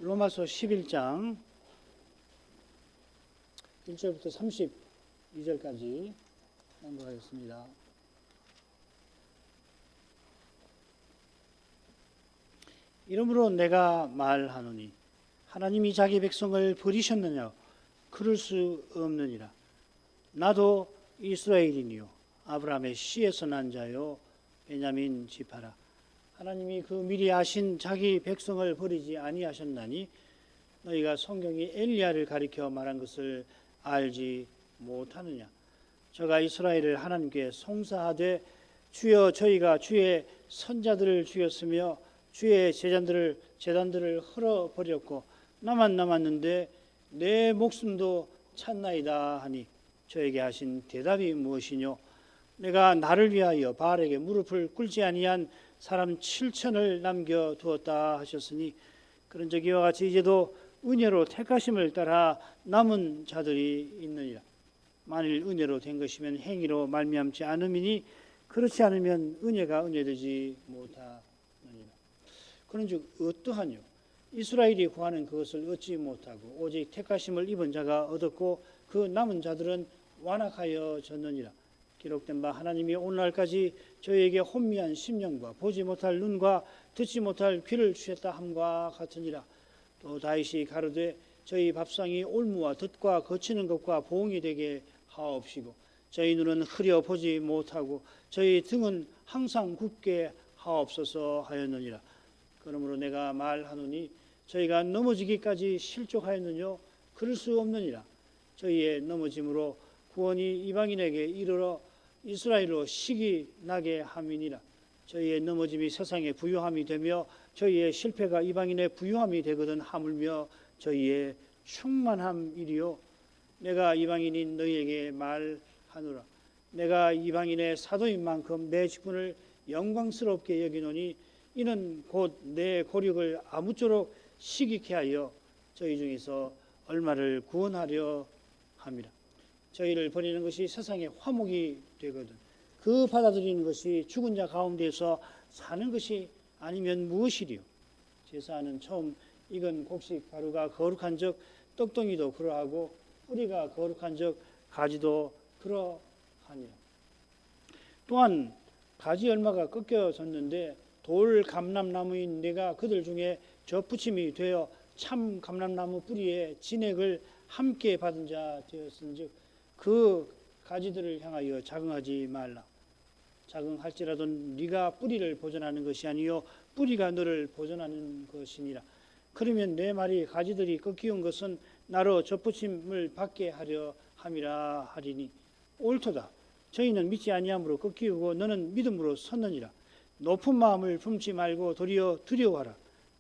로마서 11장 1절부터 32절까지 공부하겠습니다. 이러므로 내가 말하노니 하나님이 자기 백성을 버리셨느냐? 그럴 수 없느니라. 나도 이스라엘이니요 아브라함의 씨에서 난 자요 베냐민 지파라. 하나님이 그 미리 아신 자기 백성을 버리지 아니하셨나니 너희가 성경이 엘리야를 가리켜 말한 것을 알지 못하느냐? 저가 이스라엘을 하나님께 송사하되 주여 저희가 주의 선자들을 죽였으며 주의 제단들을 헐어버렸고 나만 남았는데 내 목숨도 찾나이다 하니 저에게 하신 대답이 무엇이뇨? 내가 나를 위하여 바알에게 무릎을 꿇지 아니한 사람 7천을 남겨두었다 하셨으니 그런즉 이와 같이 이제도 은혜로 택하심을 따라 남은 자들이 있느니라. 만일 은혜로 된 것이면 행위로 말미암지 않음이니 그렇지 않으면 은혜가 은혜되지 못하느니라. 그런즉 어떠하뇨? 이스라엘이 구하는 그것을 얻지 못하고 오직 택하심을 입은 자가 얻었고 그 남은 자들은 완악하여졌느니라. 기록된 바 하나님이 오늘날까지 저희에게 혼미한 심령과 보지 못할 눈과 듣지 못할 귀를 주셨다 함과 같으니라. 또 다윗이 가로되 저희 밥상이 올무와 덫과 거치는 것과 보응이 되게 하옵시고 저희 눈은 흐려 보지 못하고 저희 등은 항상 굳게 하옵소서 하였느니라. 그러므로 내가 말하노니 저희가 넘어지기까지 실족하였느뇨? 그럴 수 없느니라. 저희의 넘어짐으로 구원이 이방인에게 이르러 이스라엘로 식이 나게 함이니라. 저희의 넘어짐이 세상의 부요함이 되며 저희의 실패가 이방인의 부요함이 되거든 하물며 저희의 충만함이리요. 내가 이방인인 너희에게 말하노라. 내가 이방인의 사도인 만큼 내 직분을 영광스럽게 여기노니 이는 곧 내 고력을 아무쪼록 시기케 하여 저희 중에서 얼마를 구원하려 함이라. 저희를 버리는 것이 세상의 화목이 되거든 그 받아들이는 것이 죽은 자 가운데서 사는 것이 아니면 무엇이리요? 제사하는 처음 익은 곡식 가루가 거룩한 적 떡덩이도 그러하고 뿌리가 거룩한 적 가지도 그러하니라. 또한 가지 얼마가 꺾여졌는데 돌 감람나무인 내가 그들 중에 접붙임이 되어 참 감람나무 뿌리에 진액을 함께 받은 자 되었은즉 그 가지들을 향하여 자긍하지 말라. 자긍할지라도 네가 뿌리를 보존하는 것이 아니요 뿌리가 너를 보존하는 것이니라. 그러면 내 말이 가지들이 꺾이온 것은 나로 접붙임을 받게 하려 함이라 하리니 옳도다. 저희는 믿지 아니함으로 꺾이고 너는 믿음으로 섰느니라. 높은 마음을 품지 말고 도리어 두려워하라.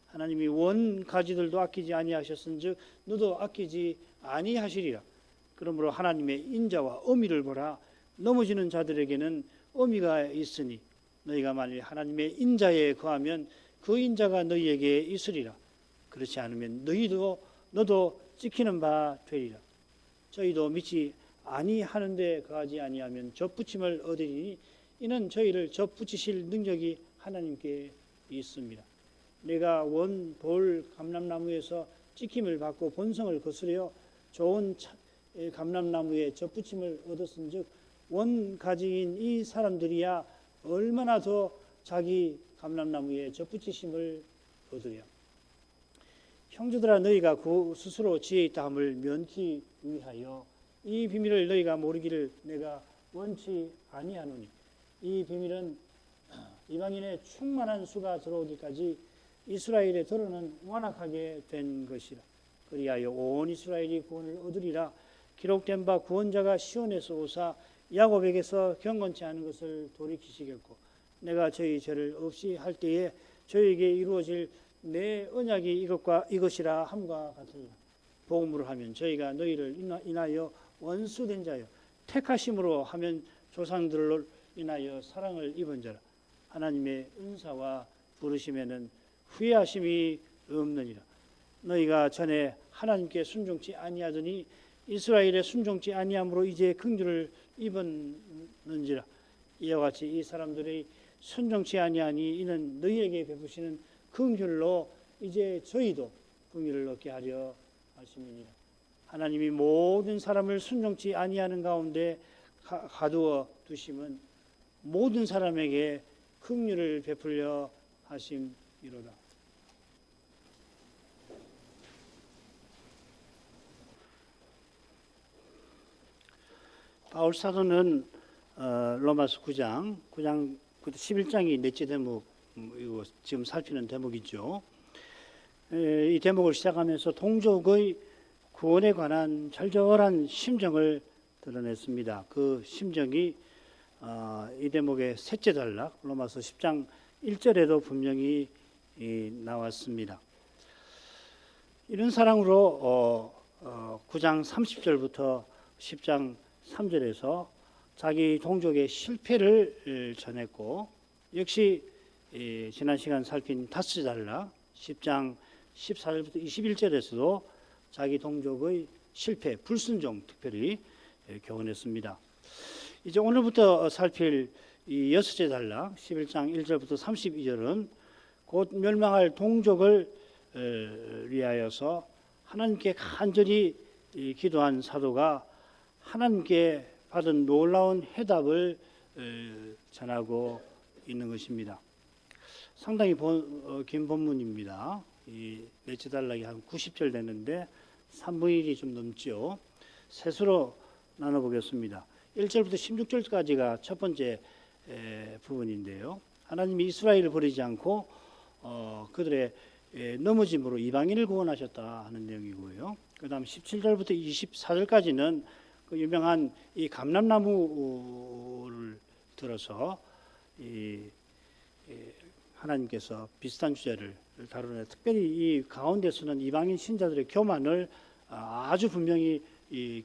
하나님이 원 가지들도 아끼지 아니하셨은즉 너도 아끼지 아니하시리라. 그러므로 하나님의 인자와 어미를 보라. 넘어지는 자들에게는 어미가 있으니 너희가 만일 하나님의 인자에 거하면 그 인자가 너희에게 있으리라. 그렇지 않으면 너도 찍히는 바 되리라. 저희도 믿지 아니하는데 거하지 아니하면 접붙임을 얻으리니 이는 저희를 접붙이실 능력이 하나님께 있습니다. 내가 원 돌 감람나무에서 찍힘을 받고 본성을 거스려 좋은 감람나무에 접붙임을 얻었은즉 원 가지인 이 사람들이야 얼마나 더 자기 감람나무에 접붙이심을 얻으랴. 형제들아 너희가 스스로 지혜 있다 함을 면키 위하여 이 비밀을 너희가 모르기를 내가 원치 아니하노니 이 비밀은 이방인의 충만한 수가 들어오기까지 이스라엘의 더러는 완악하게 된 것이라. 그리하여 온 이스라엘이 구원을 얻으리라. 기록된 바 구원자가 시온에서 오사 야곱에게서 경건치 않은 것을 돌이키시겠고 내가 저희 죄를 없이 할 때에 저에게 이루어질 내 언약이 이것이라 함과 같으니라. 복음으로 하면 저희가 너희를 인하여 원수된 자요 택하심으로 하면 조상들로 인하여 사랑을 입은 자라. 하나님의 은사와 부르심에는 후회하심이 없느니라. 너희가 전에 하나님께 순종치 아니하더니 이스라엘에 순종치 아니함으로 이제 긍휼을 입었는지라. 이와 같이 이 사람들의 순종치 아니하니 이는 너희에게 베푸시는 긍휼로 이제 저희도 긍휼을 얻게 하려 하심이니라. 하나님이 모든 사람을 순종치 아니하는 가운데 가두어 두심은 모든 사람에게 긍휼을 베풀려 하심이로다. 바울 사도는 로마서 9장 11장이 넷째 대목, 이거 지금 살피는 대목이죠. 이 대목을 시작하면서 동족의 구원에 관한 절절한 심정을 드러냈습니다. 그 심정이 이 대목의 셋째 단락 로마서 10장 1절에도 분명히 나왔습니다. 이런 사랑으로 9장 30절부터 10장 3절에서 자기 동족의 실패를 전했고, 역시 지난 시간 살핀 다섯 단락 10장 14절부터 21절에서도 자기 동족의 실패, 불순종 특별히 교훈했습니다. 이제 오늘부터 살필 이 여섯째 단락 11장 1절부터 32절은 곧 멸망할 동족을 위하여서 하나님께 간절히 기도한 사도가 하나님께 받은 놀라운 해답을 전하고 있는 것입니다. 상당히 긴 본문입니다. 이 넷째 단락이 한 90절 되는데 3분의 1이 좀 넘죠. 셋으로 나눠보겠습니다. 1절부터 16절까지가 첫 번째 부분인데요. 하나님이 이스라엘을 버리지 않고 그들의 넘어짐으로 이방인을 구원하셨다 하는 내용이고요. 그 다음 17절부터 24절까지는 그 유명한 이 감람나무를 들어서 하나님께서 비슷한 주제를 다루는, 특별히 이 가운데서는 이방인 신자들의 교만을 아주 분명히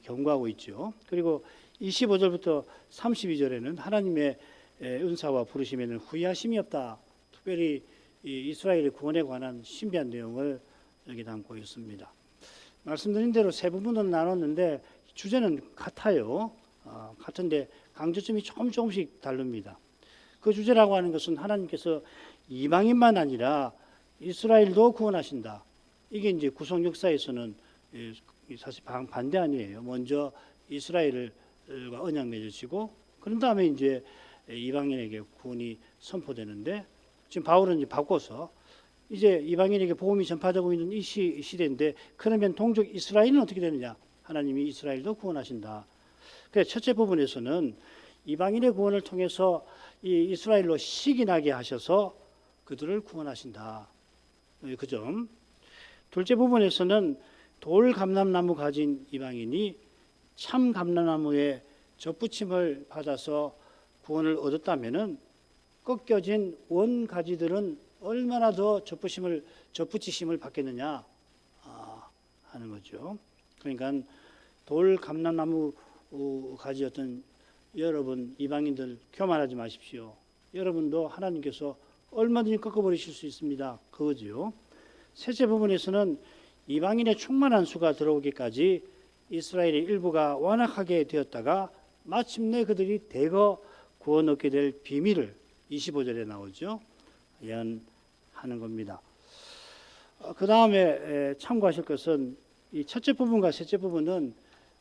경고하고 있죠. 그리고 25절부터 32절에는 하나님의 은사와 부르심에는 후회하심이 없다. 특별히 이스라엘의 구원에 관한 신비한 내용을 여기 담고 있습니다. 말씀드린 대로 세 부분으로 나눴는데 주제는 같아요. 같은데 강조점이 조금씩 다릅니다. 그 주제라고 하는 것은 하나님께서 이방인만 아니라 이스라엘도 구원하신다. 이게 이제 구속 역사에서는 사실 반대 아니에요. 먼저 이스라엘과 언약 맺으시고 그런 다음에 이제 이방인에게 구원이 선포되는데, 지금 바울은 이제 바꿔서 이제 이방인에게 복음이 전파되고 있는 이 시대인데, 그러면 동족 이스라엘은 어떻게 되느냐? 하나님이 이스라엘도 구원하신다. 그래서 첫째 부분에서는 이방인의 구원을 통해서 이 이스라엘로 식이 나게 하셔서 그들을 구원하신다. 그 점. 둘째 부분에서는 돌 감람나무 가진 이방인이 참 감람나무의 접붙임을 받아서 구원을 얻었다면은 꺾여진 원 가지들은 얼마나 더 접붙이심을 받겠느냐 하는 거죠. 그러니까 돌 감람나무 가지였던 여러분 이방인들 교만하지 마십시오. 여러분도 하나님께서 얼마든지 꺾어버리실 수 있습니다. 그거죠. 셋째 부분에서는 이방인의 충만한 수가 들어오기까지 이스라엘의 일부가 완악하게 되었다가 마침내 그들이 대거 구원 얻게 될 비밀을 25절에 나오죠. 예언하는 겁니다. 그 다음에 참고하실 것은 이 첫째 부분과 셋째 부분은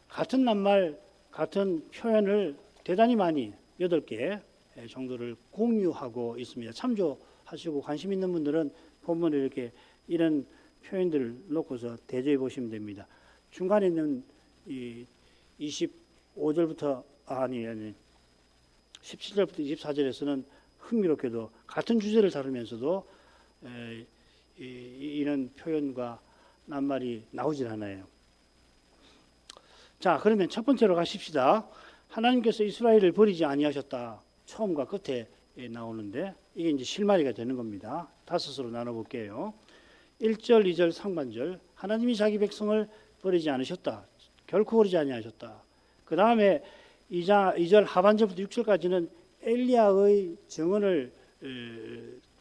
같은 낱말, 같은 표현을 대단히 많이 8개 정도를 공유하고 있습니다. 참조하시고 관심 있는 분들은 본문에 이렇게 이런 표현들을 놓고서 대조해 보시면 됩니다. 중간에 있는 이 25절부터 17절부터 24절에서는 흥미롭게도 같은 주제를 다루면서도 이런 표현과 낱말이 나오질 않아요. 자, 그러면 첫 번째로 가십시다. 하나님께서 이스라엘을 버리지 아니하셨다. 처음과 끝에 나오는데 이게 이제 실마리가 되는 겁니다. 다섯으로 나눠볼게요. 1절, 2절, 상반절. 하나님이 자기 백성을 버리지 않으셨다. 결코 버리지 아니하셨다. 그 다음에 2절 하반절부터 6절까지는 엘리야의 증언을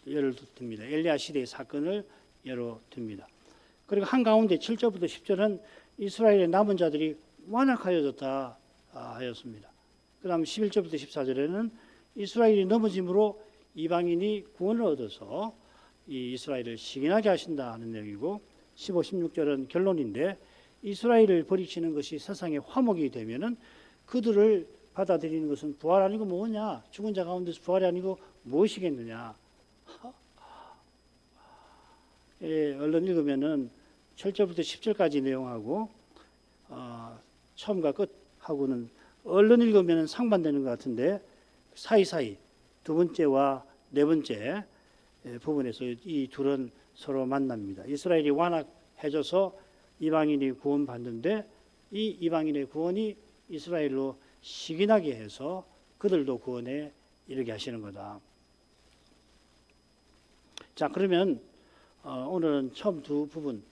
예를 듭니다. 엘리야 시대의 사건을 예로 듭니다. 그리고 한가운데 7절부터 10절은 이스라엘의 남은 자들이 완악하여졌다 하였습니다. 그 다음 11절부터 14절에는 이스라엘이 넘어짐으로 이방인이 구원을 얻어서 이 이스라엘을 시인하게 하신다 하는 내용이고, 15, 16절은 결론인데 이스라엘을 버리시는 것이 세상의 화목이 되면은 그들을 받아들이는 것은 부활 아니고 뭐냐? 죽은 자 가운데서 부활이 아니고 무엇이겠느냐? 예, 얼른 읽으면은 7절부터 10절까지 내용하고 처음과 끝하고는 얼른 읽으면은 상반되는 것 같은데 사이사이 두 번째와 네 번째 부분에서 이 둘은 서로 만납니다. 이스라엘이 완악해져서 이방인이 구원받는데 이 이방인의 구원이 이스라엘로 시기나게 해서 그들도 구원에 이르게 하시는 거다. 자, 그러면 오늘은 처음 두 부분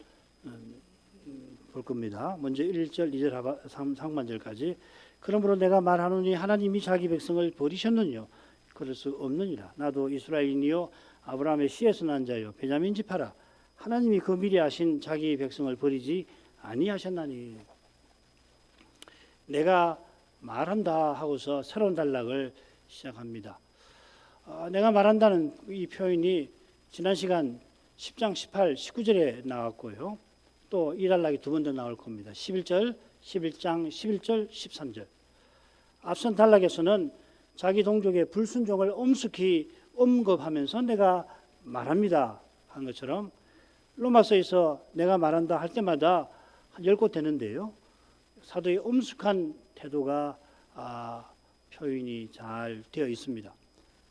볼 겁니다. 먼저 1절, 2절 상반절까지. 그러므로 내가 말하노니 하나님이 자기 백성을 버리셨느냐? 그럴 수 없느니라. 나도 이스라엘이요 아브라함의 씨에서 난 자요 베냐민 지파라. 하나님이 그 미리 하신 자기 백성을 버리지 아니하셨나니. 내가 말한다 하고서 새로운 단락을 시작합니다. 내가 말한다는 이 표현이 지난 시간 10장 18, 19절에 나왔고요. 또 이 단락이 두 번 더 나올 겁니다. 11절, 11장 11절, 13절. 앞선 단락에서는 자기 동족의 불순종을 엄숙히 언급하면서 내가 말합니다 한 것처럼 로마서에서 내가 말한다 할 때마다 한 10곳 되는데요. 사도의 엄숙한 태도가 표현이 잘 되어 있습니다.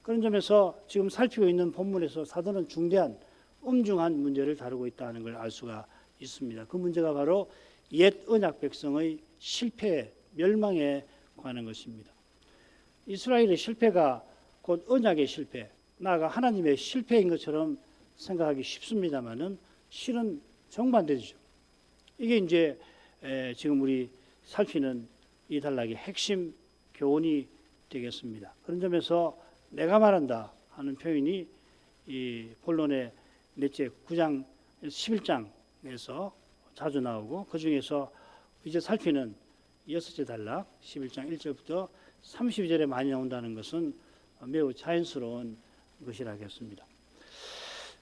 그런 점에서 지금 살피고 있는 본문에서 사도는 중대한 엄중한 문제를 다루고 있다는 걸 알 수가 있습니다. 그 문제가 바로 옛 언약 백성의 실패, 멸망에 관한 것입니다. 이스라엘의 실패가 곧 언약의 실패, 나아가 하나님의 실패인 것처럼 생각하기 쉽습니다만은 실은 정반대죠. 이게 이제 지금 우리 살피는 이 단락의 핵심 교훈이 되겠습니다. 그런 점에서 내가 말한다 하는 표현이 이 본론의 넷째 9장 11장에서 자주 나오고 그 중에서 이제 살피는 여섯째 단락 11장 1절부터 32절에 많이 나온다는 것은 매우 자연스러운 것이라겠습니다.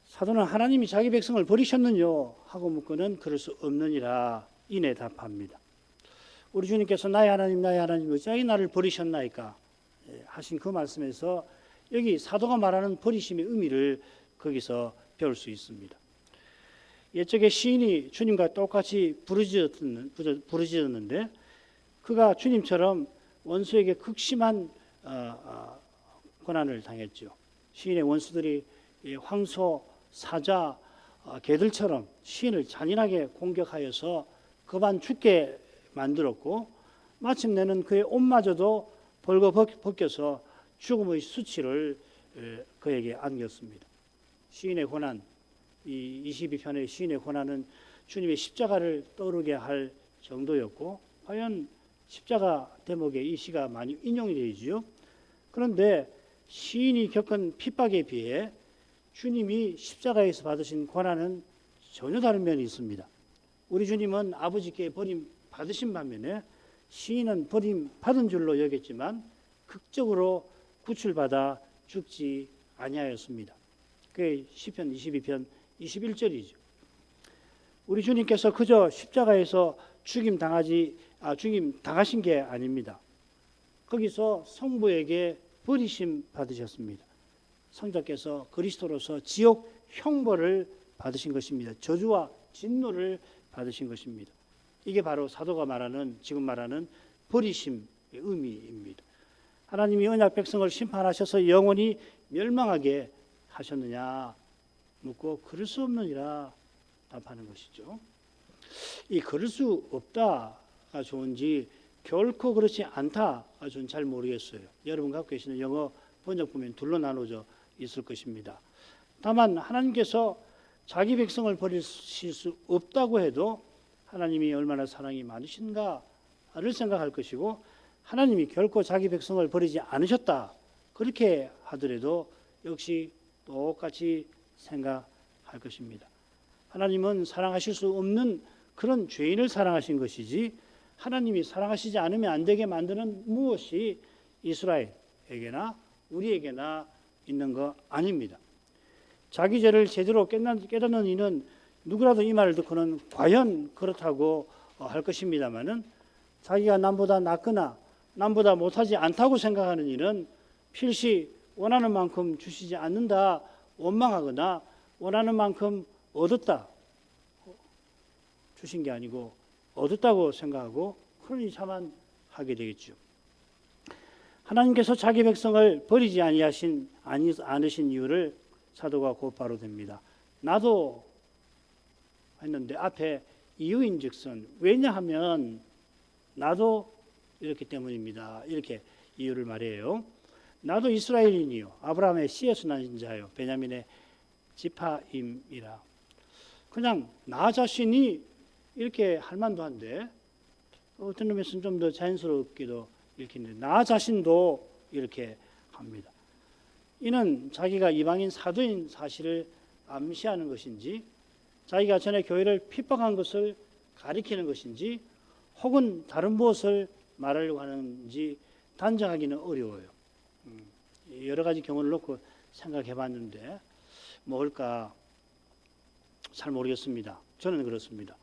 사도는 하나님이 자기 백성을 버리셨느냐 하고 묻고는 그럴 수 없느니라 이내 답합니다. 우리 주님께서 나의 하나님 어찌하여 나를 버리셨나이까 하신 그 말씀에서 여기 사도가 말하는 버리심의 의미를 거기서 배울 수 있습니다. 옛적에 시인이 주님과 똑같이 부르짖었는데 그가 주님처럼 원수에게 극심한 고난을 당했죠. 시인의 원수들이 황소, 사자, 개들처럼 시인을 잔인하게 공격하여서 그만 죽게 만들었고 마침내는 그의 옷마저도 벌거벗겨서 죽음의 수치를 그에게 안겼습니다. 시인의 고난, 이 22편의 시인의 고난은 주님의 십자가를 떠오르게 할 정도였고 과연 십자가 대목에 이 시가 많이 인용이 되지요. 그런데 시인이 겪은 핍박에 비해 주님이 십자가에서 받으신 고난은 전혀 다른 면이 있습니다. 우리 주님은 아버지께 버림 받으신 반면에 시인은 버림 받은 줄로 여겼지만 극적으로 구출받아 죽지 아니하였습니다. 그게 시편 22편 21절이죠. 우리 주님께서 그저 십자가에서 죽임 당하신 게 아닙니다. 거기서 성부에게 버리심 받으셨습니다. 성자께서 그리스도로서 지옥 형벌을 받으신 것입니다. 저주와 진노를 받으신 것입니다. 이게 바로 사도가 지금 말하는 버리심의 의미입니다. 하나님이 언약 백성을 심판하셔서 영원히 멸망하게 하셨느냐 묻고 그럴 수 없느니라 답하는 것이죠. 이 그럴 수 없다가 좋은지 결코 그렇지 않다가 저는 잘 모르겠어요. 여러분 갖고 계시는 영어 번역 보면 둘로 나눠져 있을 것입니다. 다만 하나님께서 자기 백성을 버리실 수 없다고 해도 하나님이 얼마나 사랑이 많으신가를 생각할 것이고 하나님이 결코 자기 백성을 버리지 않으셨다 그렇게 하더라도 역시 똑같이 생각할 것입니다. 하나님은 사랑하실 수 없는 그런 죄인을 사랑하신 것이지 하나님이 사랑하시지 않으면 안 되게 만드는 무엇이 이스라엘에게나 우리에게나 있는 거 아닙니다. 자기 죄를 제대로 깨닫는 이는 누구라도 이 말을 듣고는 과연 그렇다고 할 것입니다마는 자기가 남보다 낫거나 남보다 못하지 않다고 생각하는 일은 필시 원하는 만큼 주시지 않는다 원망하거나 원하는 만큼 얻었다 주신 게 아니고 얻었다고 생각하고 그러니 자만하게 되겠죠. 하나님께서 자기 백성을 버리지 않으신 이유를 사도가 곧바로 됩니다. 나도 했는데 앞에 이유인즉슨 왜냐하면 나도 이렇기 때문입니다. 이렇게 이유를 말해요. 나도 이스라엘인이요 아브라함의 씨에서 난 자요 베냐민의 지파임이라. 그냥 나 자신이 이렇게 할 만도 한데 어떤 의미에서는 좀 더 자연스럽기도 읽히는데 나 자신도 이렇게 합니다. 이는 자기가 이방인 사도인 사실을 암시하는 것인지 자기가 전에 교회를 핍박한 것을 가리키는 것인지 혹은 다른 무엇을 말하려고 하는지 단정하기는 어려워요. 여러 가지 경우를 놓고 생각해 봤는데 뭘까 잘 모르겠습니다. 저는 그렇습니다.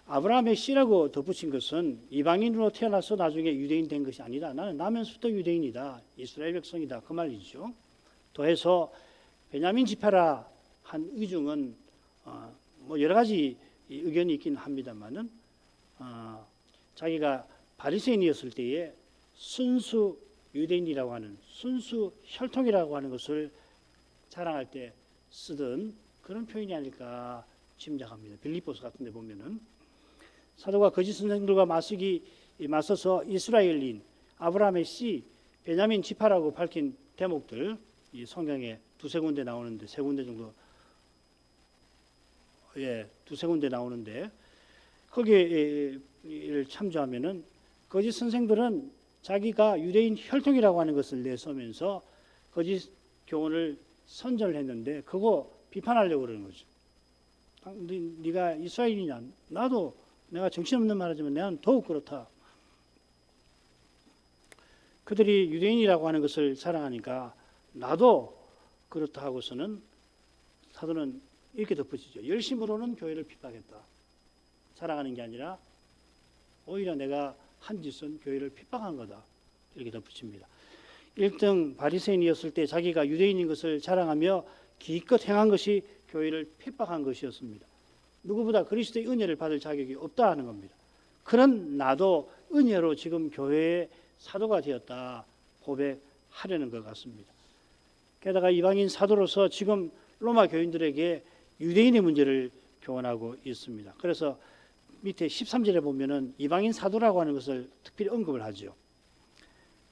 아브라함의 씨라고 덧붙인 것은 이방인으로 태어나서 나중에 유대인 된 것이 아니라 나는 나면서부터 유대인이다. 이스라엘 백성이다. 그 말이죠. 더해서 베냐민 지파라 한 의중은 뭐 여러 가지 의견이 있긴 합니다만은 자기가 바리새인이었을 때에 순수 유대인이라고 하는 순수 혈통이라고 하는 것을 자랑할 때 쓰던 그런 표현이 아닐까 짐작합니다. 빌립보서 같은 데 보면은 사도가 거짓 선생들과 맞서서 이스라엘인 아브라함의 씨 베냐민 지파라고 밝힌 대목들 이 성경에 두세 군데 나오는데 세 군데 정도 두세 군데 나오는데 거기를 참조하면은 거짓 선생들은 자기가 유대인 혈통이라고 하는 것을 내세우면서 거짓 교훈을 선전했는데 그거 비판하려고 그러는 거죠. 네가 이스라엘이냐? 나도 내가 정신없는 말하지만 내가 더욱 그렇다. 그들이 유대인이라고 하는 것을 자랑하니까 나도 그렇다 하고서는 사도는 이렇게 덧붙이죠. 열심으로는 교회를 핍박했다. 자랑하는 게 아니라 오히려 내가 한 짓은 교회를 핍박한 거다. 이렇게 덧붙입니다. 1등 바리새인이었을 때 자기가 유대인인 것을 자랑하며 기껏 행한 것이 교회를 핍박한 것이었습니다. 누구보다 그리스도의 은혜를 받을 자격이 없다 하는 겁니다. 그런 나도 은혜로 지금 교회의 사도가 되었다 고백하려는 것 같습니다. 게다가 이방인 사도로서 지금 로마 교인들에게 유대인의 문제를 교훈하고 있습니다. 그래서 밑에 13절에 보면은 이방인 사도라고 하는 것을 특별히 언급을 하죠.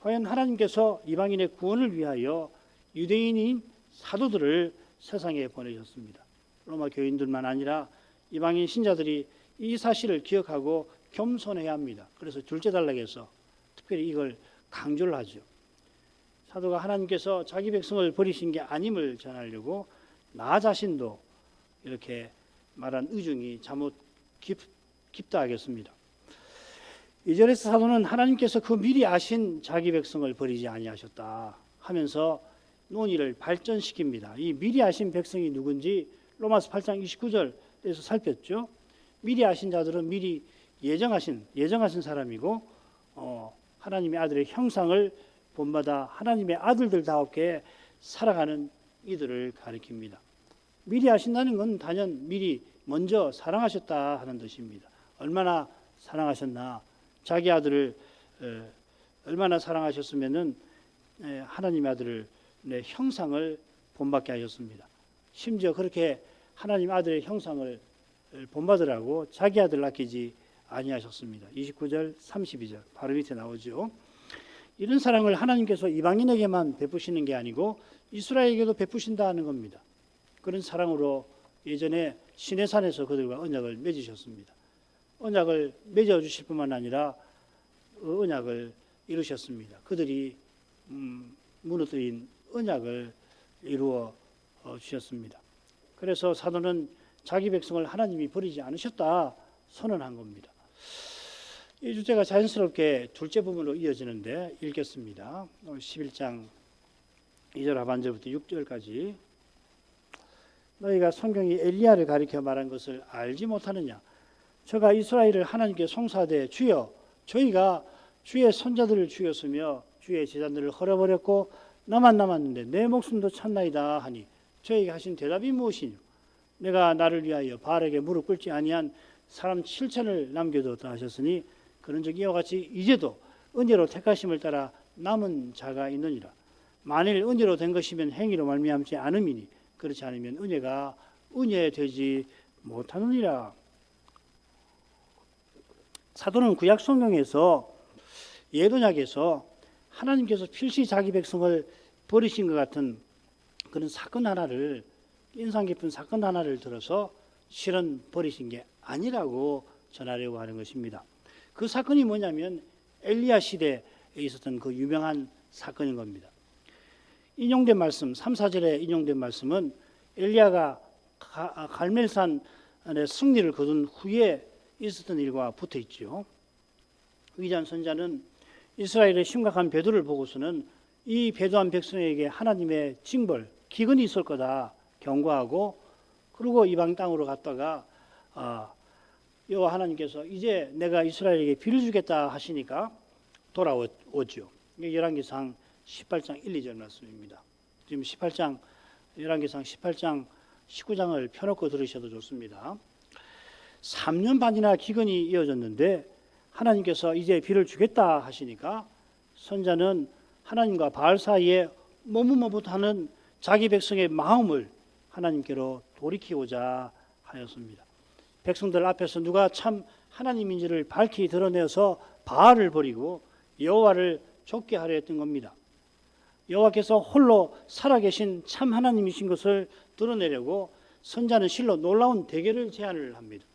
과연 하나님께서 이방인의 구원을 위하여 유대인인 사도들을 세상에 보내셨습니다. 로마 교인들만 아니라 이방인 신자들이 이 사실을 기억하고 겸손해야 합니다. 그래서 둘째 단락에서 특별히 이걸 강조를 하죠. 사도가 하나님께서 자기 백성을 버리신 게 아님을 전하려고 나 자신도 이렇게 말한 의중이 잘못 깊다 하겠습니다. 2절에서 사도는 하나님께서 그 미리 아신 자기 백성을 버리지 아니하셨다 하면서 논의를 발전시킵니다. 이 미리 아신 백성이 누군지 로마서 8장 29절에서 살폈죠. 미리 아신 자들은 미리 예정하신 사람이고 하나님의 아들의 형상을 본받아 하나님의 아들들다웠게 살아가는 이들을 가리킵니다. 미리 아신다는 건 단연 미리 먼저 사랑하셨다 하는 뜻입니다. 얼마나 사랑하셨나? 자기 아들을 얼마나 사랑하셨으면은 하나님의 아들을 형상을 본받게 하셨습니다. 심지어 그렇게 하나님 아들의 형상을 본받으라고 자기 아들 아끼지 아니하셨습니다. 29절, 32절 바로 밑에 나오죠. 이런 사랑을 하나님께서 이방인에게만 베푸시는 게 아니고 이스라엘에게도 베푸신다는 겁니다. 그런 사랑으로 예전에 시내산에서 그들과 언약을 맺으셨습니다. 언약을 맺어주실 뿐만 아니라 언약을 이루셨습니다. 그들이 무너뜨린 언약을 이루어 주셨습니다. 그래서 사도는 자기 백성을 하나님이 버리지 않으셨다 선언한 겁니다. 이 주제가 자연스럽게 둘째 부분으로 이어지는데 읽겠습니다. 11장 2절 하반절부터 6절까지 너희가 성경이 엘리야를 가리켜 말한 것을 알지 못하느냐? 저가 이스라엘을 하나님께 송사하되 주여 저희가 주의 선자들을 죽였으며 주의 제자들을 헐어버렸고 나만 남았는데 내 목숨도 찾나이다 하니 저에게 하신 대답이 무엇이뇨? 내가 나를 위하여 바알에게 무릎 꿇지 아니한 사람 7천을 남겨두었다 하셨으니 그런즉 이와 같이 이제도 은혜로 택하심을 따라 남은 자가 있느니라. 만일 은혜로 된 것이면 행위로 말미암지 않음이니 그렇지 않으면 은혜가 은혜 되지 못하느니라. 사도는 구약 성경에서 예언약에서 하나님께서 필시 자기 백성을 버리신 것 같은 그런 사건 하나를, 인상 깊은 사건 하나를 들어서 실은 버리신 게 아니라고 전하려고 하는 것입니다. 그 사건이 뭐냐면 엘리야 시대에 있었던 그 유명한 사건인 겁니다. 인용된 말씀, 3, 4절에 인용된 말씀은 엘리야가 갈멜산의 승리를 거둔 후에 있었던 일과 붙어 있죠. 위대한 선자는 이스라엘의 심각한 배도를 보고서는 이 배도한 백성에게 하나님의 징벌, 기근이 있을 거다 경고하고, 그리고 이방 땅으로 갔다가 여호와 하나님께서 이제 내가 이스라엘에게 비를 주겠다 하시니까 돌아오죠. 이게 열왕기상 18장 1, 2절 말씀입니다. 지금 18장, 열왕기상 18장 19장을 펴놓고 들으셔도 좋습니다. 3년 반이나 기근이 이어졌는데 하나님께서 이제 비를 주겠다 하시니까 선자는 하나님과 바알 사이에 머뭇머뭇하는 자기 백성의 마음을 하나님께로 돌이키고자 하였습니다. 백성들 앞에서 누가 참 하나님인지를 밝히 드러내서 바알을 버리고 여호와를 좇게 하려 했던 겁니다. 여호와께서 홀로 살아계신 참 하나님이신 것을 드러내려고 선자는 실로 놀라운 대결을 제안을 합니다.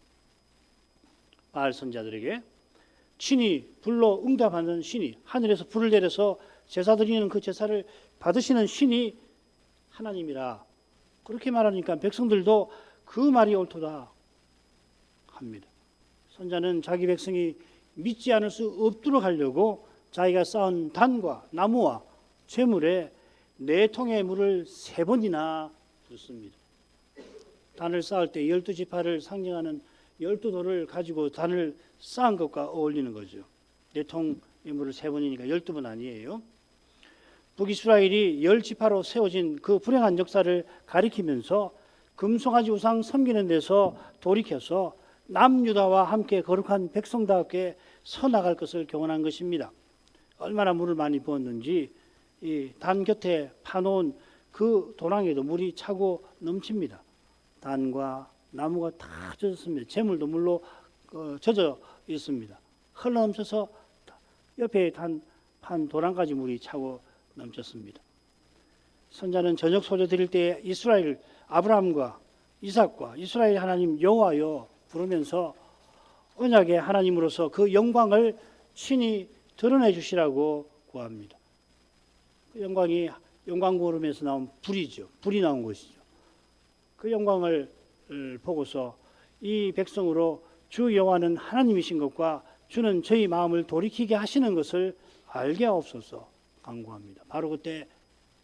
바알 선자들에게 친히 불로 응답하는 신이, 하늘에서 불을 내려서 제사 드리는 그 제사를 받으시는 신이 하나님이라 그렇게 말하니까 백성들도 그 말이 옳도다 합니다. 선자는 자기 백성이 믿지 않을 수 없도록 하려고 자기가 쌓은 단과 나무와 재물에 4통의 물을 3번이나 붓습니다. 단을 쌓을 때 12지파를 상징하는 12돌을 가지고 단을 쌓은 것과 어울리는 거죠. 4통의 물을 3번이니까 12번 아니에요. 북이스라엘이 10지파로 세워진 그 불행한 역사를 가리키면서 금송아지 우상 섬기는 데서 돌이켜서 남유다와 함께 거룩한 백성답게 서나갈 것을 경언한 것입니다. 얼마나 물을 많이 부었는지 이 단 곁에 파놓은 그 도랑에도 물이 차고 넘칩니다. 단과 나무가 다 젖었습니다. 재물도 물로 젖어 있습니다. 흘러넘쳐서 옆에 판 도랑까지 물이 차고 넘쳤습니다. 선자는 저녁 소재 드릴 때 이스라엘 아브라함과 이삭과 이스라엘 하나님 여호와여 부르면서 언약의 하나님으로서 그 영광을 친히 드러내 주시라고 구합니다. 그 영광이 영광구름에서 나온 불이죠. 불이 나온 것이죠. 그 영광을 보고서 이 백성으로 주 여호와는 하나님이신 것과 주는 저희 마음을 돌이키게 하시는 것을 알게 하옵소서 간구합니다. 바로 그때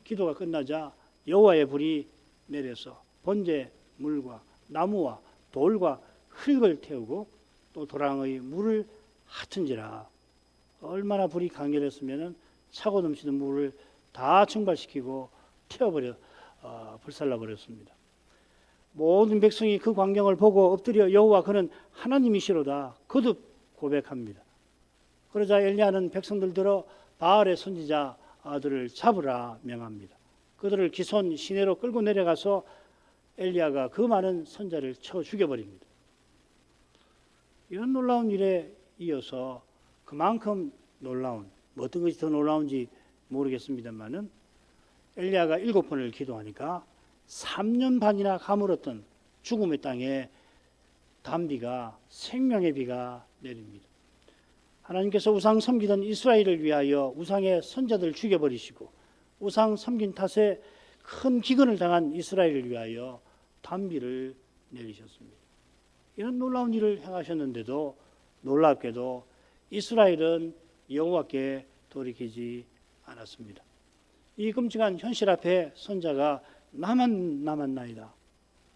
기도가 끝나자 여호와의 불이 내려서 번제 물과 나무와 돌과 흙을 태우고 또 도랑의 물을 핫은지라. 얼마나 불이 강렬했으면 차고 넘치는 물을 다 증발시키고 태워버려 불살라 버렸습니다. 모든 백성이 그 광경을 보고 엎드려 여호와 그는 하나님이시로다 거듭 고백합니다. 그러자 엘리야는 백성들 들어 바알의 선지자 아들을 잡으라 명합니다. 그들을 기손 시내로 끌고 내려가서 엘리야가 그 많은 선자를 쳐 죽여버립니다. 이런 놀라운 일에 이어서 그만큼 놀라운, 어떤 것이 더 놀라운지 모르겠습니다만은 엘리야가 7번을 기도하니까 3년 반이나 가물었던 죽음의 땅에 단비가, 생명의 비가 내립니다. 하나님께서 우상 섬기던 이스라엘을 위하여 우상의 선자들을 죽여버리시고 우상 섬긴 탓에 큰 기근을 당한 이스라엘을 위하여 단비를 내리셨습니다. 이런 놀라운 일을 행하셨는데도 놀랍게도 이스라엘은 여호와께 돌이키지 않았습니다. 이 끔찍한 현실 앞에 선자가 나만 남았나이다.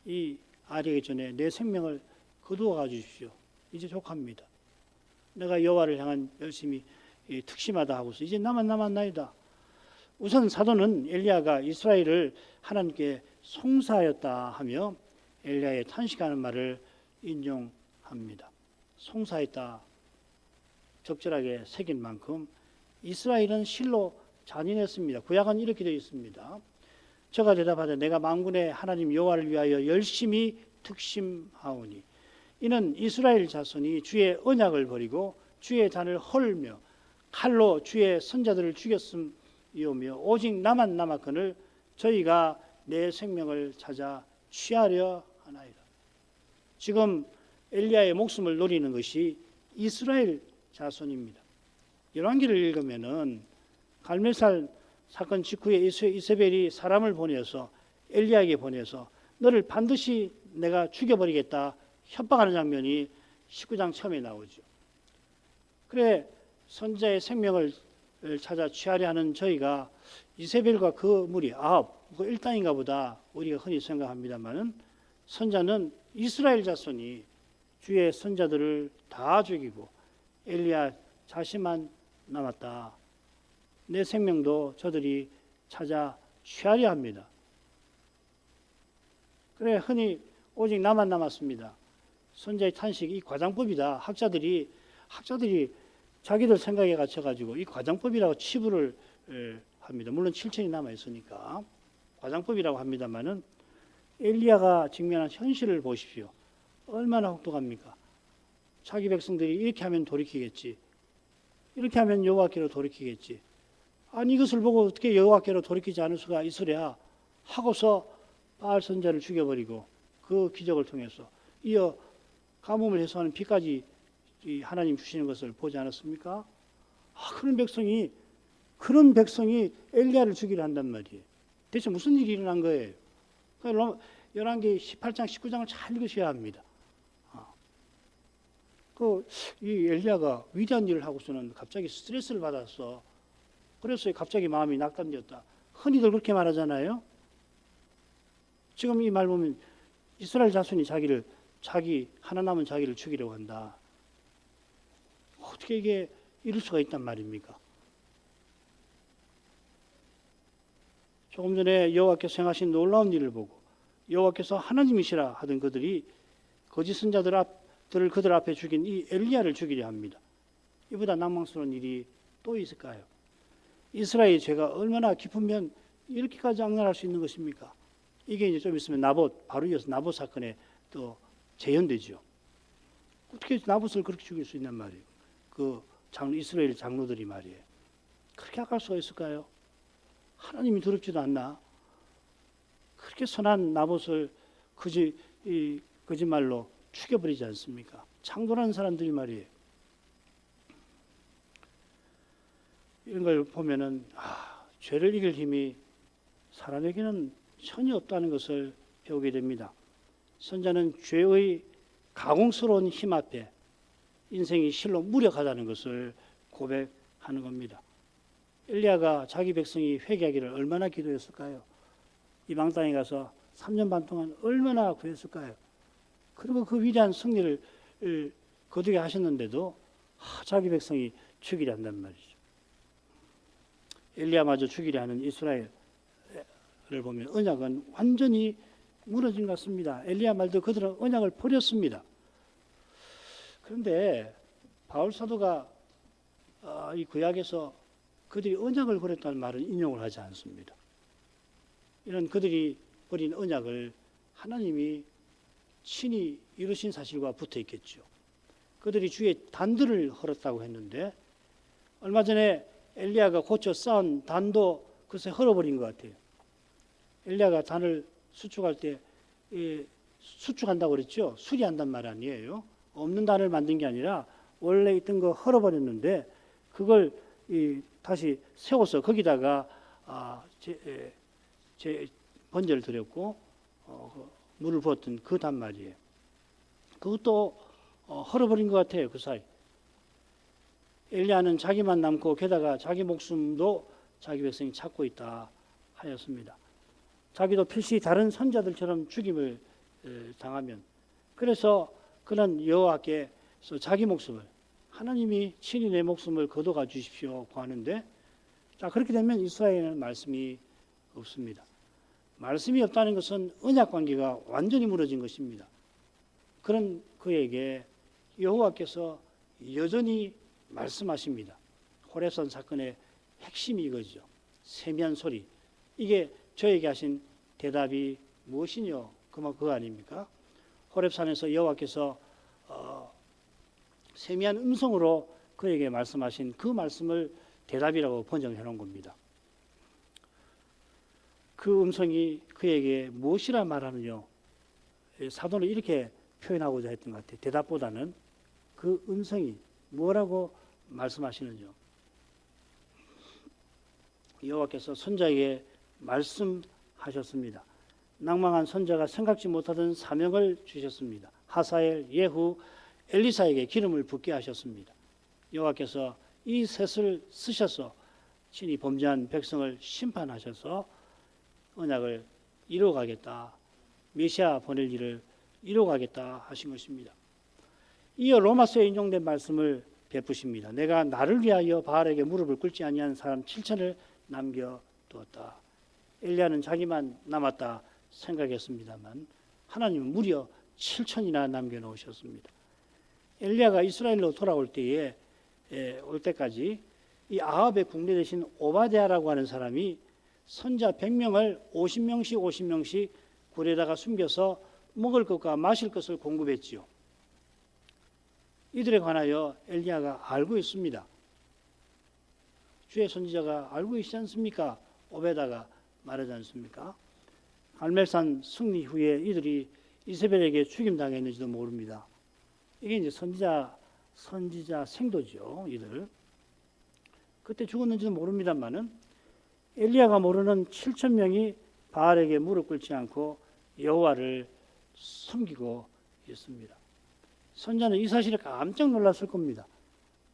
이 아리에게 전에 내 생명을 거두어 주십시오. 이제 족합니다. 내가 여호와를 향한 열심히 특심하다 하고서 이제 나만 남았나이다. 우선 사도는 엘리야가 이스라엘을 하나님께 송사하였다 하며 엘리야의 탄식하는 말을 인용합니다. 송사했다 적절하게 새긴 만큼 이스라엘은 실로 잔인했습니다. 구약은 이렇게 되어 있습니다. 저가 대답하되 내가 만군의 하나님 여호와를 위하여 열심히 특심하오니 이는 이스라엘 자손이 주의 언약을 버리고 주의 단을 헐며 칼로 주의 선자들을 죽였음이오며 오직 나만 남았거늘 저희가 내 생명을 찾아 취하려 하나이다. 지금 엘리야의 목숨을 노리는 것이 이스라엘 자손입니다. 열왕기를 읽으면은 갈멜살 사건 직후에 이세벨이 사람을 보내서 엘리야에게 보내서 너를 반드시 내가 죽여버리겠다 협박하는 장면이 19장 처음에 나오죠. 그래 선자의 생명을 찾아 취하려 하는 저희가 이세벨과 그 무리 그 일당인가 보다 우리가 흔히 생각합니다마는 선자는 이스라엘 자손이 주의 선자들을 다 죽이고 엘리야 자신만 남았다. 내 생명도 저들이 찾아 취하려 합니다. 그래 흔히 오직 나만 남았습니다. 선자의 탄식이 과장법이다. 학자들이 자기들 생각에 갇혀가지고 이 과장법이라고 치부를 합니다. 물론 7천이 남아 있으니까 과장법이라고 합니다만은 엘리야가 직면한 현실을 보십시오. 얼마나 혹독합니까? 자기 백성들이 이렇게 하면 돌이키겠지. 이렇게 하면 여호와께로 돌이키겠지. 아니 이것을 보고 어떻게 여호와께로 돌이키지 않을 수가 있으랴 하고서 바알 선자를 죽여버리고 그 기적을 통해서 이어 가뭄을 해소하는 비까지 하나님 주시는 것을 보지 않았습니까? 그런 백성이 엘리야를 죽이려 한단 말이에요. 대체 무슨 일이 일어난 거예요? 열왕기 18장 19장을 잘 읽으셔야 합니다. 이 엘리야가 위대한 일을 하고서는 갑자기 스트레스를 받았어. 그래서 갑자기 마음이 낙담되었다. 흔히들 그렇게 말하잖아요. 지금 이 말 보면 이스라엘 자손이 자기 하나 남은 자기를 죽이려고 한다. 어떻게 이게 이럴 수가 있단 말입니까? 조금 전에 여호와께서 행하신 놀라운 일을 보고 여호와께서 하나님이시라 하던 그들이 거짓 선자들을 그들 앞에 죽인 이 엘리야를 죽이려 합니다. 이보다 낭망스러운 일이 또 있을까요? 이스라엘의 죄가 얼마나 깊으면 이렇게까지 악랄할 수 있는 것입니까? 이게 이제 좀 있으면 바로 이어서 나봇 사건에 또 재현되죠. 어떻게 나봇을 그렇게 죽일 수 있단 말이에요? 이스라엘 장로들이 말이에요. 그렇게 악할 수가 있을까요? 하나님이 두렵지도 않나? 그렇게 선한 나봇을 거짓말로 죽여버리지 않습니까? 창돌하는 사람들이 말이에요. 이런 걸 보면은 죄를 이길 힘이 사람에게는 전혀 없다는 것을 배우게 됩니다. 선자는 죄의 가공스러운 힘 앞에 인생이 실로 무력하다는 것을 고백하는 겁니다. 엘리야가 자기 백성이 회개하기를 얼마나 기도했을까요? 이방 땅에 가서 3년 반 동안 얼마나 구했을까요? 그리고 그 위대한 승리를 거두게 하셨는데도 자기 백성이 죽이려 한단 말이죠. 엘리야마저 죽이려 하는 이스라엘을 보면 언약은 완전히 무너진 것 같습니다. 엘리야 말도 그들은 언약을 버렸습니다. 그런데 바울 사도가 이 구약에서 그들이 언약을 버렸다는 말을 인용을 하지 않습니다. 이런 그들이 버린 언약을 하나님이 친히 이루신 사실과 붙어 있겠죠. 그들이 주의 단들을 헐었다고 했는데 얼마 전에 엘리야가 고쳐 쌓은 단도 글쎄 헐어버린 것 같아요. 엘리야가 단을 수축할 때 수축한다고 그랬죠. 수리한단 말 아니에요. 없는 단을 만든 게 아니라 원래 있던 거 헐어버렸는데 그걸 다시 세워서 거기다가 번제를 드렸고 물을 부었던 그 단 말이에요. 그것도 헐어버린 것 같아요. 그 사이. 엘리야는 자기만 남고 게다가 자기 목숨도 자기 백성이 찾고 있다 하였습니다. 자기도 필시 다른 선자들처럼 죽임을 당하면, 그래서 그는 여호와께서 자기 목숨을, 하나님이 친히 내 목숨을 거둬가 주십시오 하는데, 자, 그렇게 되면 이스라엘에는 말씀이 없습니다. 말씀이 없다는 것은 언약 관계가 완전히 무너진 것입니다. 그런 그에게 여호와께서 여전히 말씀하십니다. 호렙산 사건의 핵심이 이거죠. 세미한 소리. 이게 저에게 하신 대답이 무엇이뇨? 그거 아닙니까? 호렙산에서 여호와께서 세미한 음성으로 그에게 말씀하신 그 말씀을 대답이라고 번역해 놓은 겁니다. 그 음성이 그에게 무엇이라 말하느냐? 사도는 이렇게 표현하고자 했던 것 같아요. 대답보다는 그 음성이 뭐라고 말씀하시느냐? 여호와께서 선자에게 말씀하셨습니다. 낭망한 선자가 생각지 못하던 사명을 주셨습니다. 하사엘, 예후, 엘리사에게 기름을 붓게 하셨습니다. 여호와께서 이 셋을 쓰셔서 친히 범죄한 백성을 심판하셔서 언약을 이루어가겠다, 메시아 보낼 일을 이루어가겠다 하신 것입니다. 이어 로마서에 인용된 말씀을 베푸십니다. 내가 나를 위하여 바알에게 무릎을 꿇지 아니한 사람 7천을 남겨두었다. 엘리야는 자기만 남았다 생각했습니다만 하나님은 무려 7천이나 남겨놓으셨습니다. 엘리야가 이스라엘로 돌아올 때까지 이 아합의 국내 대신 오바댜라고 하는 사람이 선자 100명을 50명씩 굴에다가 숨겨서 먹을 것과 마실 것을 공급했지요. 이들에 관하여 엘리야가 알고 있습니다. 주의 선지자가 알고 있지 않습니까? 오베다가 말하지 않습니까? 갈멜산 승리 후에 이들이 이세벨에게 죽임당했는지도 모릅니다. 이게 이제 선지자 생도죠. 이들. 그때 죽었는지도 모릅니다만은 엘리야가 모르는 7천 명이 바알에게 무릎 꿇지 않고 여호와를 섬기고 있습니다. 선자는 이 사실에 깜짝 놀랐을 겁니다.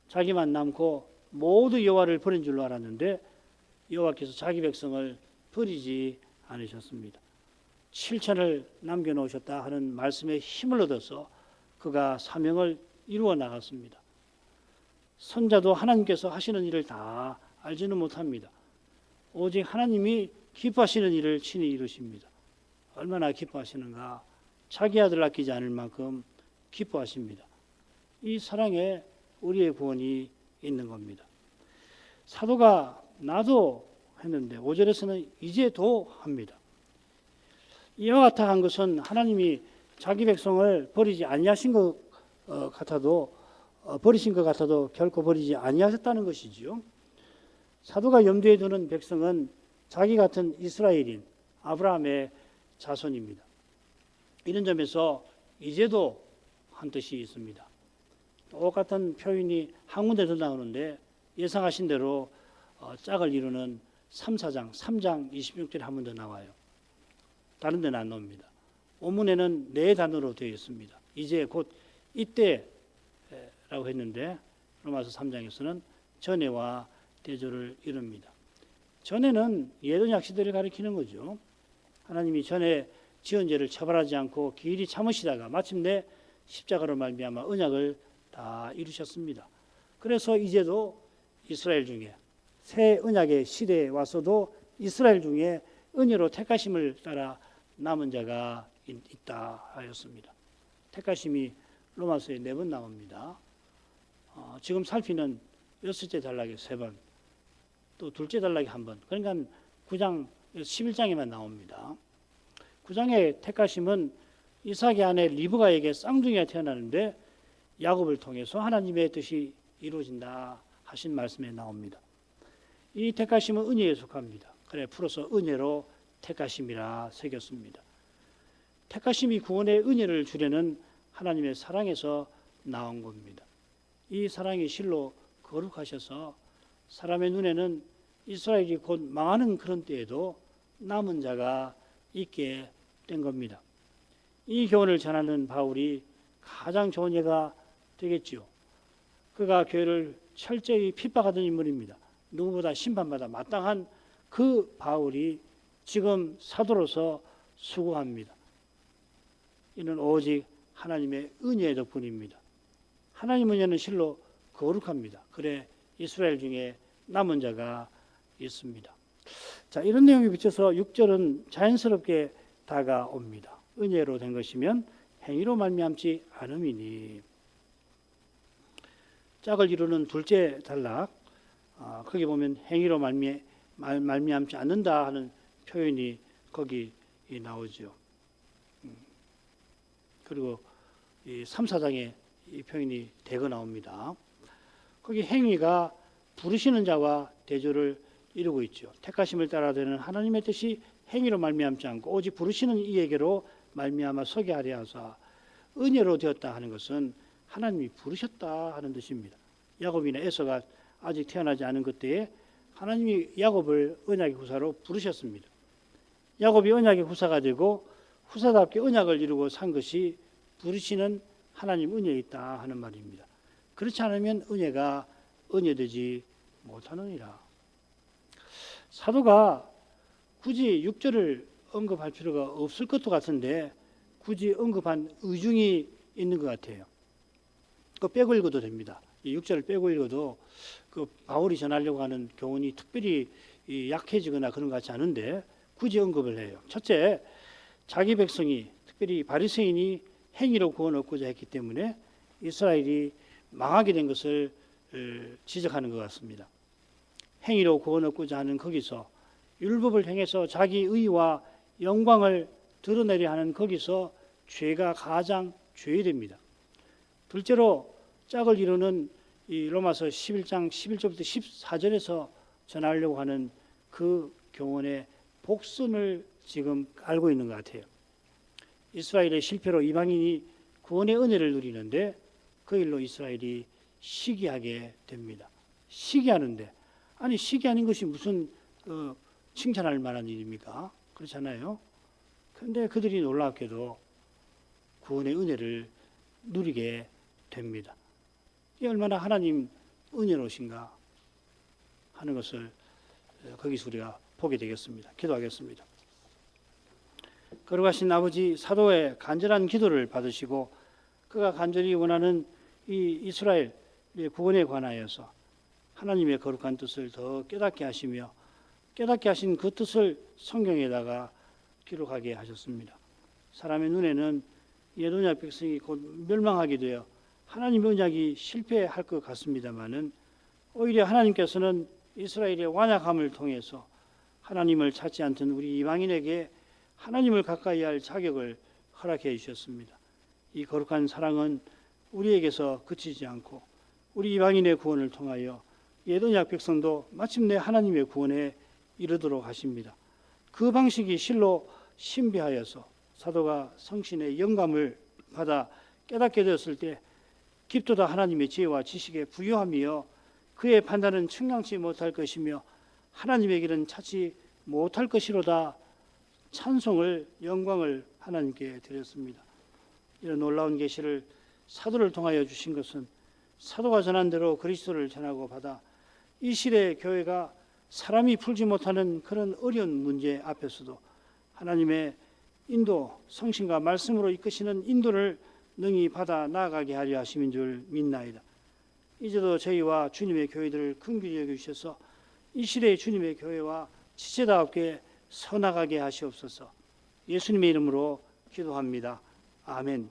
자기만 남고 모두 여호와를 버린 줄로 알았는데 여호와께서 자기 백성을 버리지 않으셨습니다. 7천을 남겨놓으셨다 하는 말씀에 힘을 얻어서 그가 사명을 이루어 나갔습니다. 선자도 하나님께서 하시는 일을 다 알지는 못합니다. 오직 하나님이 기뻐하시는 일을 친히 이루십니다. 얼마나 기뻐하시는가? 자기 아들 아끼지 않을 만큼 기뻐하십니다. 이 사랑에 우리의 구원이 있는 겁니다. 사도가 나도 했는데 5절에서는 이제도 합니다. 이와 같아 한 것은 하나님이 자기 백성을 버리지 아니하신 것 같아도 버리신 것 같아도 결코 버리지 아니하셨다는 것이지요. 사도가 염두에 두는 백성은 자기 같은 이스라엘인 아브라함의 자손입니다. 이런 점에서 이제도 한 뜻이 있습니다. 똑같은 표현이 한 군데 더 나오는데 예상하신 대로 짝을 이루는 3장 26절에 한 번 더 나와요. 다른 데는 안 나옵니다. 원문에는 네 단어로 되어 있습니다. 이제 곧 이때라고 했는데 로마서 3장에서는 전에와 대조를 이룹니다. 전에는 예언약 시대를 가리키는 거죠. 하나님이 전에 지은 죄를 처벌하지 않고 길이 참으시다가 마침내 십자가로 말미암아 언약을 다 이루셨습니다. 그래서 이제도 이스라엘 중에 새 언약의 시대에 와서도 이스라엘 중에 은혜로 택하심을 따라 남은 자가 있다 하였습니다. 택하심이 로마서에 4번 나옵니다. 지금 살피는 여섯째 단락에 3번, 또 둘째 단락에 1번. 그러니까 9장 11장에만 나옵니다. 9장의 택하심은 이삭의 아내 리브가에게 쌍둥이가 태어나는데 야곱을 통해서 하나님의 뜻이 이루어진다 하신 말씀에 나옵니다. 이 택하심은 은혜에 속합니다. 그래 풀어서 은혜로 택하심이라 새겼습니다. 택하심이 구원의 은혜를 주려는 하나님의 사랑에서 나온 겁니다. 이 사랑이 실로 거룩하셔서 사람의 눈에는 이스라엘이 곧 망하는 그런 때에도 남은 자가 있게 된 겁니다. 이 교훈을 전하는 바울이 가장 좋은 예가 되겠지요. 그가 교회를 철저히 핍박하던 인물입니다. 누구보다 심판받아 마땅한 그 바울이 지금 사도로서 수고합니다. 이는 오직 하나님의 은혜의 덕분입니다. 하나님 은혜는 실로 거룩합니다. 그래 이스라엘 중에 남은 자가 있습니다. 자, 이런 내용에 비춰서 6절은 자연스럽게 다가옵니다. 은혜로 된 것이면 행위로 말미암지 않음이니. 짝을 이루는 둘째 단락, 거기 보면 행위로 말미암지 않는다 하는 표현이 거기 나오죠. 그리고 이 3, 4장에 이 표현이 대거 나옵니다. 거기 행위가 부르시는 자와 대조를 이루고 있죠. 택하심을 따라 되는 하나님의 뜻이 행위로 말미암지 않고 오직 부르시는 이에게로 말미암아 서게 하려 하사 은혜로 되었다 하는 것은 하나님이 부르셨다 하는 뜻입니다. 야곱이나 에서가 아직 태어나지 않은 그때에 하나님이 야곱을 언약의 후사로 부르셨습니다. 야곱이 언약의 후사가 되고 후사답게 언약을 이루고 산 것이 부르시는 하나님 은혜에 있다 하는 말입니다. 그렇지 않으면 은혜가 은혜되지 못하느니라. 사도가 굳이 6절을 언급할 필요가 없을 것도 같은데 굳이 언급한 의중이 있는 것 같아요. 그거 빼고 읽어도 됩니다. 이 6절을 빼고 읽어도 그 바울이 전하려고 하는 교훈이 특별히 약해지거나 그런 것 같지 않은데 굳이 언급을 해요. 첫째, 자기 백성이 특별히 바리새인이 행위로 구원 얻고자 했기 때문에 이스라엘이 망하게 된 것을 지적하는 것 같습니다. 행위로 구원 얻고자 하는 거기서 율법을 행해서 자기 의와 영광을 드러내려 하는 거기서 죄가 가장 죄됩니다. 둘째로 짝을 이루는 이 로마서 11장 11절부터 14절에서 전하려고 하는 그 교훈의 복선을 지금 알고 있는 것 같아요. 이스라엘의 실패로 이방인이 구원의 은혜를 누리는데 그 일로 이스라엘이 시기하게 됩니다. 시기하는데 아니 시기하는 것이 무슨 칭찬할 만한 일입니까? 그렇잖아요. 그런데 그들이 놀랍게도 구원의 은혜를 누리게 됩니다. 이게 얼마나 하나님 은혜로우신가 하는 것을 거기서 우리가 보게 되겠습니다. 기도하겠습니다. 거룩하신 아버지, 사도의 간절한 기도를 받으시고 그가 간절히 원하는 이 이스라엘의 구원에 관하여서 하나님의 거룩한 뜻을 더 깨닫게 하시며 깨닫게 하신 그 뜻을 성경에다가 기록하게 하셨습니다. 사람의 눈에는 옛 언약 백성이 곧 멸망하게 되어 하나님의 언약이 실패할 것 같습니다마는 오히려 하나님께서는 이스라엘의 완약함을 통해서 하나님을 찾지 않던 우리 이방인에게 하나님을 가까이 할 자격을 허락해 주셨습니다. 이 거룩한 사랑은 우리에게서 그치지 않고 우리 이방인의 구원을 통하여 옛 언약 백성도 마침내 하나님의 구원에 이르도록 하십니다. 그 방식이 실로 신비하여서 사도가 성신의 영감을 받아 깨닫게 되었을 때 깊도다 하나님의 지혜와 지식에 부유하며 그의 판단은 측량치 못할 것이며 하나님의 길은 찾지 못할 것이로다 찬송을 영광을 하나님께 드렸습니다. 이런 놀라운 계시를 사도를 통하여 주신 것은 사도가 전한 대로 그리스도를 전하고 받아 이 시대의 교회가 사람이 풀지 못하는 그런 어려운 문제 앞에서도 하나님의 인도, 성신과 말씀으로 이끄시는 인도를 능히 받아 나아가게 하려 하심인 줄 믿나이다. 이제도 저희와 주님의 교회들을 긍휼히 여기셔서 이 시대의 주님의 교회와 지체다롭게 서나가게 하시옵소서. 예수님의 이름으로 기도합니다. 아멘.